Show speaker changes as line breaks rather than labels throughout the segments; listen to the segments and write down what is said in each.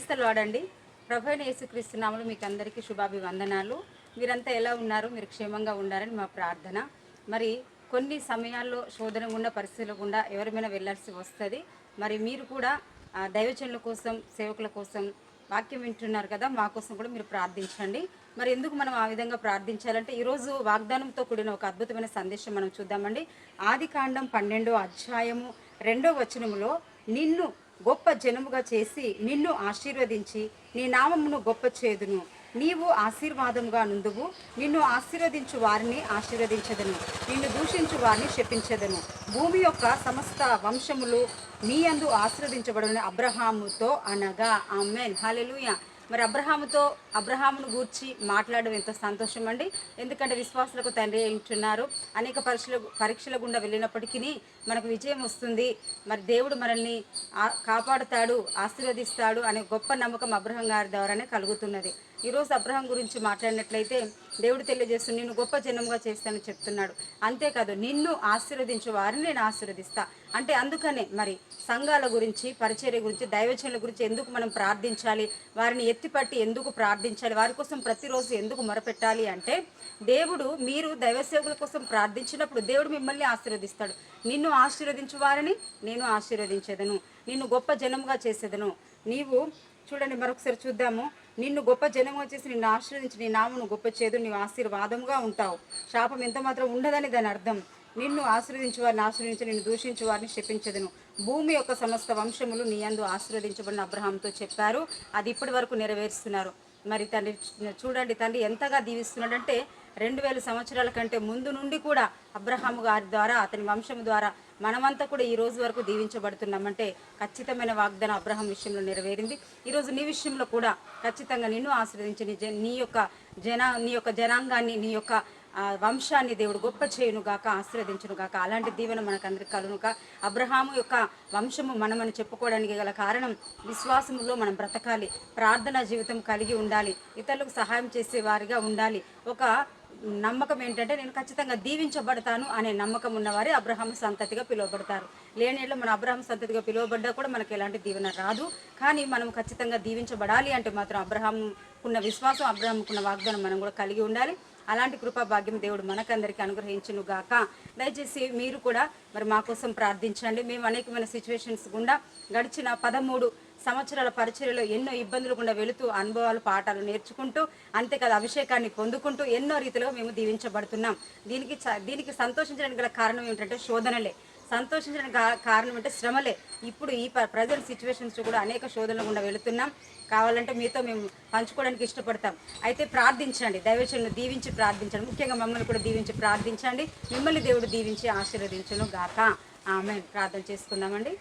క్రైస్తలు వాడండి. ప్రభు అయిన యేసుక్రీస్తు నామములో మీకు అందరికీ శుభాభివందనాలు. మీరంతా ఎలా ఉన్నారు? మీరు క్షేమంగా ఉండాలని మా ప్రార్థన. మరి కొన్ని సమయాల్లో శోధన గుండా, పరిస్థితుల గుండా ఎవరిమైనా వెళ్ళాల్సి వస్తుంది. మరి మీరు కూడా దైవజనుల కోసం, సేవకుల కోసం వాక్యం వింటున్నారు కదా, మా కోసం కూడా మీరు ప్రార్థించండి. మరి ఎందుకు మనం ఆ విధంగా ప్రార్థించాలంటే, ఈరోజు వాగ్దానంతో కూడిన ఒక అద్భుతమైన సందేశం మనం చూద్దామండి. ఆదికాండం 12వ అధ్యాయము 2వ వచనములో, నిన్ను గొప్ప జనముగా చేసి నిన్ను ఆశీర్వదించి నీ నామమును గొప్ప చేదును, నీవు ఆశీర్వాదముగా నుందువు, నిన్ను ఆశీర్వదించు వారిని ఆశీర్వదించదను, నిన్ను దూషించు వారిని శపించదను, భూమి యొక్క సమస్త వంశములు నీ యందు ఆశీర్వదించబడును అబ్రహాముతో అనగా. ఆమేన్, హల్లెలూయా. మరి అబ్రహామును గూర్చి మాట్లాడడం ఎంతో సంతోషం అండి. ఎందుకంటే విశ్వాసులకు తండ్రి ఉంటున్నారు. అనేక పరీక్షల గుండా వెళ్ళినప్పటికీ మనకు విజయం వస్తుంది. మరి దేవుడు మనల్ని కాపాడుతాడు, ఆశీర్వదిస్తాడు అనే గొప్ప నమ్మకం అబ్రహాం గారి ద్వారానే కలుగుతున్నది. ఈరోజు అబ్రహాం గురించి మాట్లాడినట్లయితే దేవుడు తెలియజేస్తూ నిన్ను గొప్ప జనంగా చేస్తానని చెప్తున్నాడు. అంతేకాదు, నిన్ను ఆశీర్వదించే వారిని నేను ఆశీర్వదిస్తా అంటే, అందుకనే మరి సంఘాల గురించి, పరిచర్య గురించి, దైవజనుల గురించి ఎందుకు మనం ప్రార్థించాలి, వారిని ఎత్తిపట్టి ఎందుకు ప్రార్థించాలి, వారి కోసం ప్రతిరోజు ఎందుకు మొరపెట్టాలి అంటే, దేవుడు మీరు దైవ సేవకుల కోసం ప్రార్థించినప్పుడు దేవుడు మిమ్మల్ని ఆశీర్వదిస్తాడు. నిన్ను ఆశీర్వదించు వారిని నేను ఆశీర్వదించేదను, నిన్ను గొప్ప జనముగా చేసేదను. నీవు చూడండి, మరొకసారి చూద్దాము. నిన్ను గొప్ప జనముగా చేసి నిన్ను ఆశీర్వదించి నీ నామమును గొప్ప చేదు, నీవు ఆశీర్వాదముగా ఉంటావు. శాపం ఎంత మాత్రం ఉండదని దాని అర్థం. నిన్ను ఆశీర్వదించు వారిని ఆశీర్వదించి, నిన్ను దూషించు వారిని శపించదును, భూమి యొక్క సమస్త వంశములు నీ యందు ఆశీర్వదించబడిన అబ్రహాంతో చెప్పారు. అది ఇప్పటి వరకు నెరవేరుస్తున్నారు. మరి తండ్రి చూడండి, తండ్రి ఎంతగా దీవిస్తున్నాడంటే 2000 సంవత్సరాల కంటే ముందు నుండి కూడా అబ్రహాము గారి ద్వారా, అతని వంశం ద్వారా మనమంతా కూడా ఈ రోజు వరకు దీవించబడుతున్నామంటే ఖచ్చితమైన వాగ్దానం అబ్రహాం విషయంలో నెరవేరింది. ఈరోజు నీ విషయంలో కూడా ఖచ్చితంగా నిన్ను ఆశీర్వదించి నీ యొక్క జనాంగాన్ని, నీ యొక్క వంశాన్ని దేవుడు గొప్ప చేయునుగాక, ఆశీర్వదించునుగాక. అలాంటి దీవెన మనకందరికి కలుగునుగా. అబ్రహాము యొక్క వంశము మనమని చెప్పుకోవడానికి గల కారణం, విశ్వాసములో మనం బ్రతకాలి, ప్రార్థనా జీవితం కలిగి ఉండాలి, ఇతరులకు సహాయం చేసే వారిగా ఉండాలి. ఒక నమ్మకం ఏంటంటే, నేను ఖచ్చితంగా దీవించబడతాను అనే నమ్మకం ఉన్నవారే అబ్రహాము సంతతిగా పిలువబడతారు. లేనిలో మన అబ్రహాము సంతతిగా పిలువబడ్డా కూడా మనకి ఎలాంటి దీవెన రాదు. కానీ మనం ఖచ్చితంగా దీవించబడాలి అంటే మాత్రం అబ్రహాముకున్న విశ్వాసం, అబ్రహాముకున్న వాగ్దానం మనం కూడా కలిగి ఉండాలి. అలాంటి కృపా భాగ్యం దేవుడు మనకందరికీ అనుగ్రహించును గాక. దయచేసి మీరు కూడా మరి మా కోసం ప్రార్థించండి. మేము అనేకమైన సిచ్యువేషన్స్ గుండా గడిచిన 13 సంవత్సరాల పరిచర్యలో ఎన్నో ఇబ్బందులు గుండా వెళుతూ అనుభవాలు, పాఠాలు నేర్చుకుంటూ, అంతేకాదు అభిషేకాన్ని పొందుకుంటూ ఎన్నో రీతిలో మేము దీవించబడుతున్నాం. దీనికి సంతోషించడానికి గల కారణం ఏమిటంటే శోధనలే. సంతోషించడానికి కారణం అంటే శ్రమలే. ఇప్పుడు ఈ ప్రజెంట్ సిచ్యువేషన్స్ కూడా అనేక శోధనలు గుండా వెళుతున్నాం. కావాలంటే మీతో మేము పంచుకోవడానికి ఇష్టపడతాం. అయితే ప్రార్థించండి, దైవజనులను దీవించి ప్రార్థించండి. ముఖ్యంగా మమ్మల్ని కూడా దీవించి ప్రార్థించండి. మిమ్మల్ని దేవుడు దీవించి ఆశీర్వదించును గాక. ఆమేన్. ప్రార్థన చేసుకుందామండి.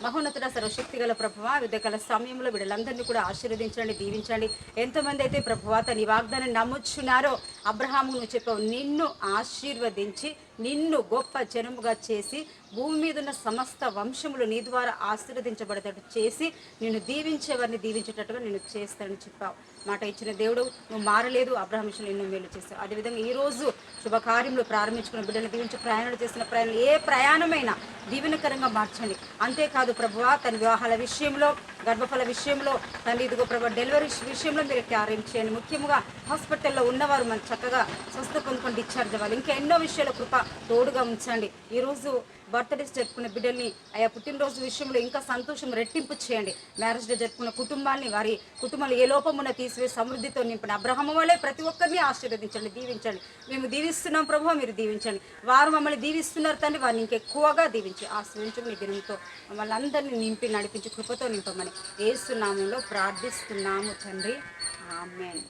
మహోన్నతుడ, సర్వశక్తి గల ప్రభువా, విద్యకల సమయంలో వీళ్ళందరినీ కూడా ఆశీర్వదించండి, దీవించండి. ఎంతమంది అయితే ప్రభువా నీ వాగ్దానాన్ని నమ్ముచున్నారో, అబ్రహాము నువ్వు చెప్పావు, నిన్ను ఆశీర్వదించి నిన్ను గొప్ప జనముగా చేసి భూమి మీద ఉన్న సమస్త వంశములు నీ ద్వారా ఆశీర్వదించబడేటట్టు చేసి నిన్ను దీవించేవారిని దీవించేటట్టుగా నేను చేస్తానని చెప్పావు. మాట ఇచ్చిన దేవుడు, నువ్వు మారలేదు. అబ్రహాం విషయంలో ఎన్నో మేలు చేస్తావు. అదేవిధంగా ఈరోజు శుభకార్యంలో ప్రారంభించుకున్న బిడ్డలు దీవించి ప్రయాణాలు చేసిన ప్రయాణం ఏ ప్రయాణమైనా దీవెనకరంగా మార్చండి. అంతేకాదు ప్రభువా, తన వివాహాల విషయంలో, గర్భఫల విషయంలో, తన ఇదిగో ప్రభు డెలివరీ విషయంలో మీరు కార్యం చేయండి. ముఖ్యంగా హాస్పిటల్లో ఉన్నవారు మనం చక్కగా స్వస్థ పొందుకొని డిశ్చార్జ్ అవ్వాలి. ఇంకా ఎన్నో విషయాల కృప తోడుగా ఉంచండి. ఈరోజు బర్త్డేస్ జరుపుకున్న బిడ్డల్ని, ఆయా పుట్టినరోజు విషయంలో ఇంకా సంతోషం రెట్టింపు చేయండి. మ్యారేజ్ డే జరుపుకున్న కుటుంబాన్ని, వారి కుటుంబాలు ఏ లోపమున్న తీసివేసి సమృద్ధితో నింపండి. అబ్రహాము వలె ప్రతి ఒక్కరిని ఆశీర్వదించండి, దీవించండి. మేము దీవిస్తున్నాం ప్రభువా, మీరు దీవించండి. వారు మమ్మల్ని దీవిస్తున్నారు తండ్రి, వారిని ఇంకెక్కువగా దీవించి ఆశీర్వించు. మీ దినంతో మమ్మల్ని అందరినీ నింపి నడిపించి కృపతో నింపమని యేసు నామములో ప్రార్థిస్తున్నాము తండ్రి. ఆమేన్.